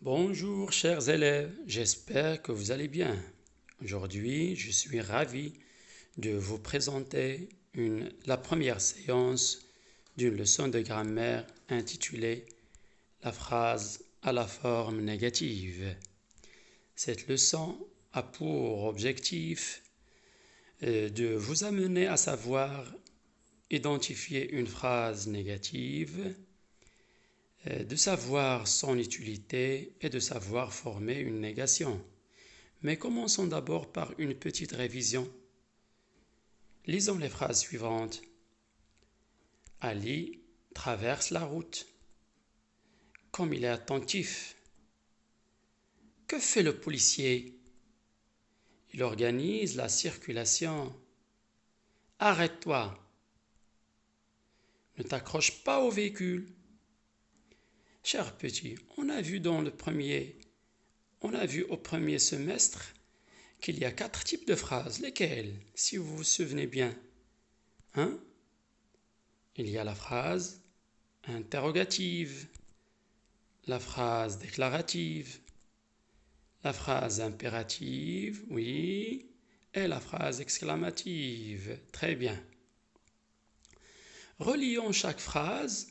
Bonjour chers élèves, j'espère que vous allez bien. Aujourd'hui, je suis ravi de vous présenter la première séance d'une leçon de grammaire intitulée La phrase à la forme négative. Cette leçon a pour objectif de vous amener à savoir identifier une phrase négative, de savoir son utilité et de savoir former une négation. Mais commençons d'abord par une petite révision. Lisons les phrases suivantes. Ali traverse la route. Comme il est attentif. Que fait le policier? Il organise la circulation. Arrête-toi. Ne t'accroche pas au véhicule. Cher petit, on a vu au premier semestre qu'il y a 4 types de phrases. Lesquelles, si vous vous souvenez bien? Il y a la phrase interrogative, la phrase déclarative, la phrase impérative, oui, et la phrase exclamative. Très bien. Relions chaque phrase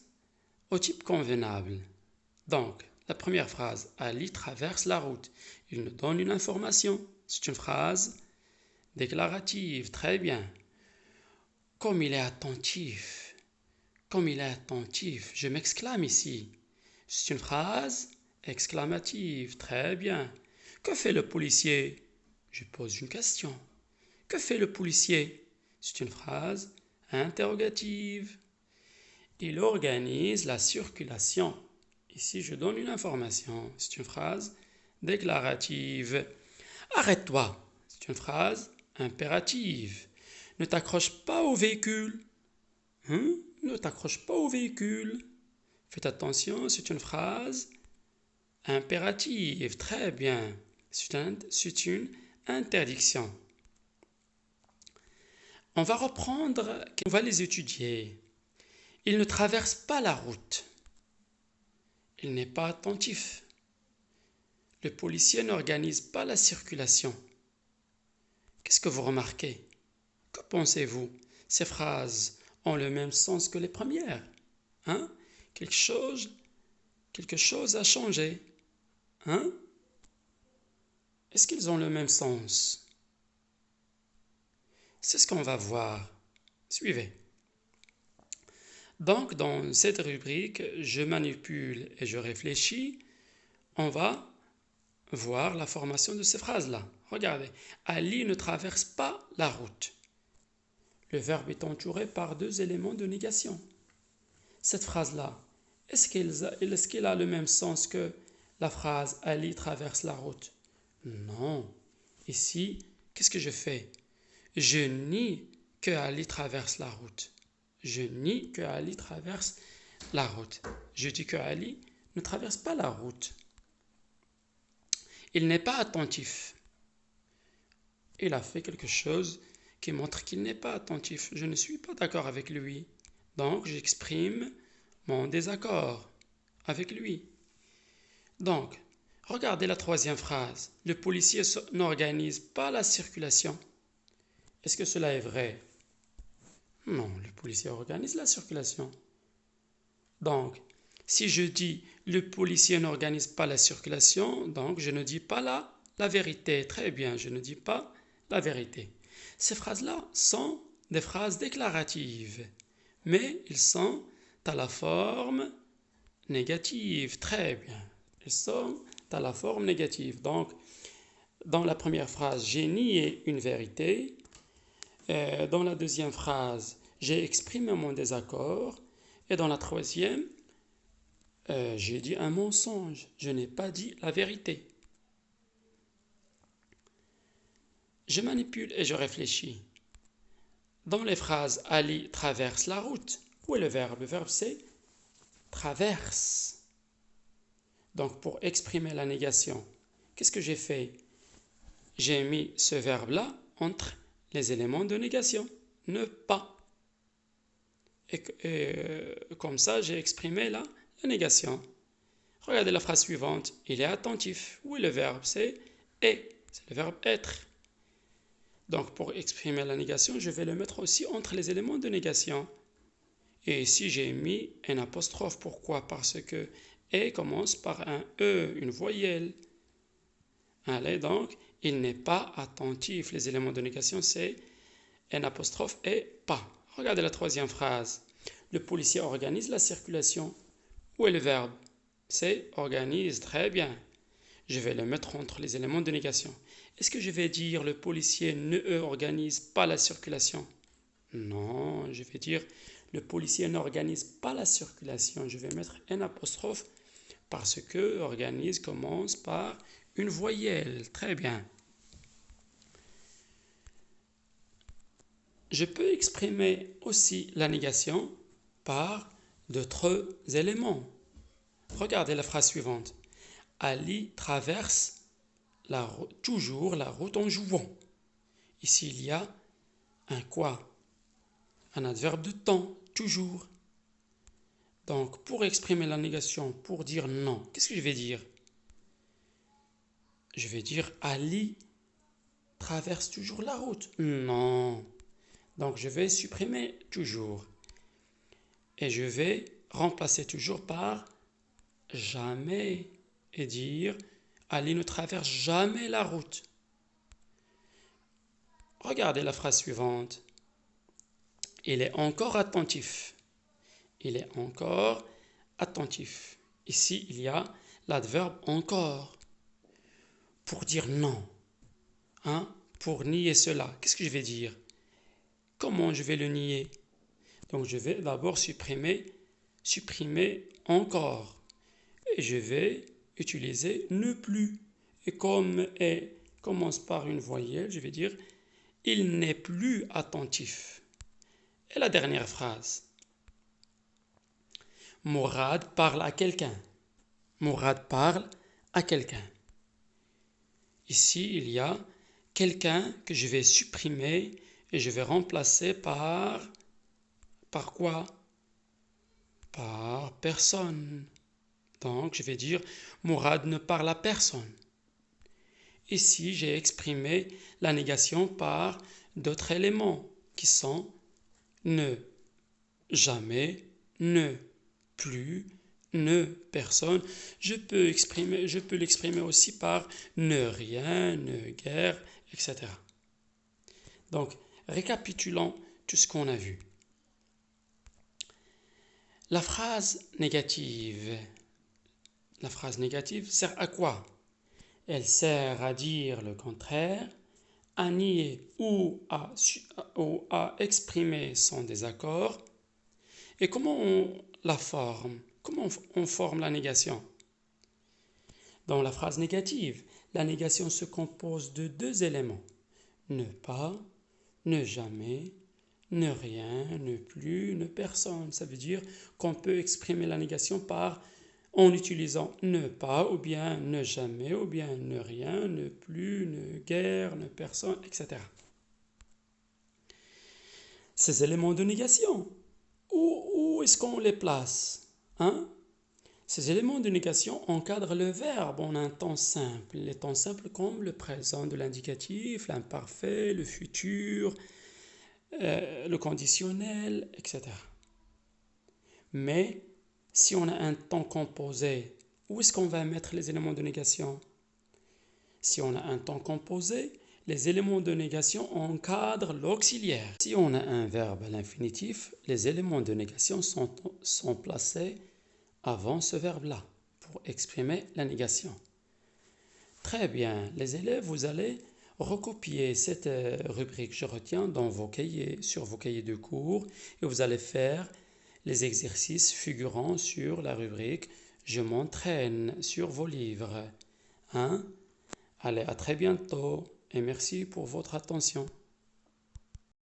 au type convenable. Donc, la première phrase, Ali traverse la route. Il nous donne une information. C'est une phrase déclarative. Très bien. Comme il est attentif. Comme il est attentif. Je m'exclame ici. C'est une phrase exclamative. Très bien. Que fait le policier? Je pose une question. Que fait le policier? C'est une phrase interrogative. Il organise la circulation. Ici, je donne une information. C'est une phrase déclarative. Arrête-toi. C'est une phrase impérative. Ne t'accroche pas au véhicule. Ne t'accroche pas au véhicule. Faites attention, c'est une phrase impérative. Très bien. C'est une interdiction. On va reprendre, on va les étudier. Il ne traverse pas la route. Il n'est pas attentif. Le policier n'organise pas la circulation. Qu'est-ce que vous remarquez? Que pensez-vous? Ces phrases ont le même sens que les premières. Quelque chose a changé. Est-ce qu'ils ont le même sens? C'est ce qu'on va voir. Suivez. Donc, dans cette rubrique, je manipule et je réfléchis. On va voir la formation de ces phrases-là. Regardez. Ali ne traverse pas la route. Le verbe est entouré par 2 éléments de négation. Cette phrase-là, est-ce qu'elle a le même sens que la phrase Ali traverse la route? Non. Ici, qu'est-ce que je fais? Je nie que Ali traverse la route. Je nie que Ali traverse la route. Je dis que Ali ne traverse pas la route. Il n'est pas attentif. Il a fait quelque chose qui montre qu'il n'est pas attentif. Je ne suis pas d'accord avec lui. Donc, j'exprime mon désaccord avec lui. Donc, regardez la troisième phrase. Le policier n'organise pas la circulation. Est-ce que cela est vrai? Non, le policier organise la circulation. Donc, si je dis le policier n'organise pas la circulation, donc je ne dis pas la vérité. Très bien, je ne dis pas la vérité. Ces phrases-là sont des phrases déclaratives, mais ils sont à la forme négative. Très bien, ils sont à la forme négative. Donc, dans la première phrase, j'ai nié une vérité. Dans la deuxième phrase, j'ai exprimé mon désaccord. Et dans la troisième, j'ai dit un mensonge. Je n'ai pas dit la vérité. Je manipule et je réfléchis. Dans les phrases Ali traverse la route, où est le verbe? Le verbe c'est traverse. Donc pour exprimer la négation, qu'est-ce que j'ai fait? J'ai mis ce verbe-là entre les éléments de négation. Ne pas. Et comme ça, j'ai exprimé la négation. Regardez la phrase suivante. Il est attentif. Où est le verbe? C'est est. C'est le verbe être. Donc, pour exprimer la négation, je vais le mettre aussi entre les éléments de négation. Et ici, j'ai mis un apostrophe. Pourquoi? Parce que et commence par un E, une voyelle. Allez, donc, il n'est pas attentif. Les éléments de négation, c'est un apostrophe et pas. Regardez la troisième phrase. Le policier organise la circulation. Où est le verbe? C'est organise. Très bien. Je vais le mettre entre les éléments de négation. Est-ce que je vais dire le policier ne organise pas la circulation? Non, je vais dire le policier n'organise pas la circulation. Je vais mettre un apostrophe parce que organise commence par une voyelle. Très bien. Je peux exprimer aussi la négation par d'autres éléments. Regardez la phrase suivante. Ali traverse toujours la route en jouant. Ici, il y a un quoi? Un adverbe de temps, toujours. Donc, pour exprimer la négation, pour dire non, qu'est-ce que je vais dire? Je vais dire Ali traverse toujours la route. Non. Donc, je vais supprimer toujours. Et je vais remplacer toujours par jamais et dire Ali ne traverse jamais la route. Regardez la phrase suivante. Il est encore attentif. Il est encore attentif. Ici, il y a l'adverbe encore. Pour dire non. Pour nier cela. Qu'est-ce que je vais dire? Comment je vais le nier? Donc, je vais d'abord supprimer encore. Et je vais utiliser ne plus. Et comme est commence par une voyelle, je vais dire il n'est plus attentif. Et la dernière phrase. Mourad parle à quelqu'un. Mourad parle à quelqu'un. Ici, il y a quelqu'un que je vais supprimer et je vais remplacer par quoi? Par personne. Donc, je vais dire Mourad ne parle à personne. Ici, j'ai exprimé la négation par d'autres éléments qui sont ne, jamais, ne, plus, ne, personne. Je peux l'exprimer aussi par ne rien, ne guère, etc. Donc, récapitulons tout ce qu'on a vu. La phrase négative sert à quoi? Elle sert à dire le contraire, à nier ou à exprimer son désaccord. Et comment on la forme? Comment on forme la négation? Dans la phrase négative, la négation se compose de deux éléments. Ne pas, ne jamais, ne rien, ne plus, ne personne. Ça veut dire qu'on peut exprimer la négation en utilisant ne pas, ou bien ne jamais, ou bien ne rien, ne plus, ne guère, ne personne, etc. Ces éléments de négation, où est-ce qu'on les place? Ces éléments de négation encadrent le verbe en un temps simple. Les temps simples comme le présent de l'indicatif, l'imparfait, le futur, le conditionnel, etc. Mais si on a un temps composé, où est-ce qu'on va mettre les éléments de négation? Si on a un temps composé, les éléments de négation encadrent l'auxiliaire. Si on a un verbe à l'infinitif, les éléments de négation sont placés avant ce verbe-là pour exprimer la négation. Très bien, les élèves, vous allez recopier cette rubrique je retiens dans vos cahiers, sur vos cahiers de cours, et vous allez faire les exercices figurant sur la rubrique je m'entraîne sur vos livres. Allez, à très bientôt et merci pour votre attention.